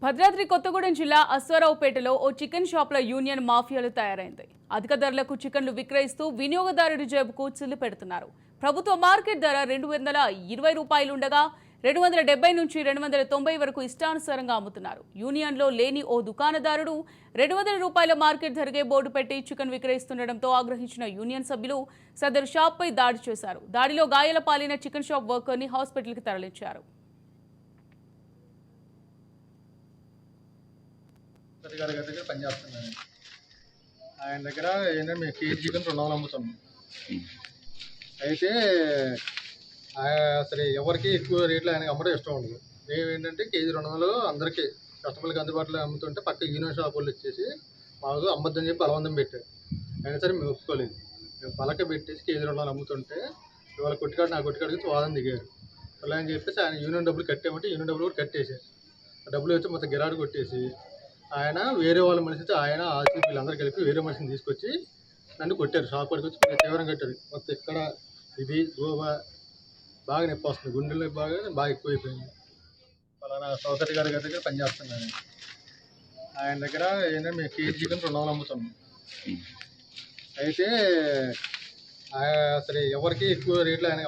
భద్రాద్రి కొత్తగూడెం జిల్లా అశ్వారావుపేటలో ఓ chicken షాప్ల union మాఫియాలు తయారైంది. అధిక ధరలకు చికెన్లు విక్రయిస్తూ వినియోగదారుడి జేబుకు చిల్లు పెడుతున్నారు. ప్రభుత్వ మార్కెట్ ధర 220 రూపాయలుండగా 270 నుంచి 290 వరకు ఇష్టానుసారంగా అమ్ముతున్నారు. యూనియన్లో లేని ఓ దుకాణదారుడు 200 రూపాయల మార్కెట్ ధరకే బోర్డు పెట్టి చికెన్ విక్రయిస్తుండటంతో ఆగ్రహించిన యూనియన్ సభ్యులు సదరు షాప్పై దాడి చేశారు. దాడిలో గాయాల పాలైన చికెన్ షాప్ వర్కర్ని హాస్పిటల్కి తరలించారు. గారి దగ్గర పనిచేస్తున్నాను. ఆయన దగ్గర ఏంటంటే మేము కేజీ చికెన్ 200 అమ్ముతున్నాం. అయితే అసలు ఎవరికి ఎక్కువ రేట్లు ఆయనకి అమ్మడం ఇష్టం ఉండదు. మేము ఏంటంటే కేజీ 200 అందరికీ కస్టమర్లకు అందుబాటులో అమ్ముతుంటే పక్క యూనియన్ షాప్ వాళ్ళు వచ్చేసి మాకు అమ్మద్దని చెప్పి బలవంతం పెట్టారు. అయినా సరే మేము ఒప్పుకోలేదు. మేము పలక పెట్టేసి కేజీ 200 అమ్ముతుంటే ఇవాళ కొట్టుకాడు నా కొట్టుకాడికి వాదన దిగారు. అలా అని చెప్పేసి ఆయన యూనియన్ డబ్బులు కట్టామంటే యూనియన్ డబ్బులు కూడా కట్టేశారు. ఆ డబ్బులు వచ్చి మొత్తం గిరాడు కొట్టేసి ఆయన వేరే వాళ్ళ మనిషి ఆయన ఆల్సీ వీళ్ళందరూ కలిపి వేరే మనిషిని తీసుకొచ్చి నన్ను కొట్టారు. షాప్ పడికి వచ్చి తీవ్రంగా కట్టారు. మొత్తం ఇక్కడ ఇది గోవా బాగా నొప్పి వస్తుంది. గుండెల్లో బాగా ఎక్కువైపోయింది. పలానా సౌకర్య గారి దగ్గర పనిచేస్తున్నాను. ఆయన దగ్గర ఏంటంటే మేము కేజీ చికెన్ 200 అమ్ముతున్నాం. అయితే అసలు ఎవరికి ఎక్కువ రేట్లు ఆయన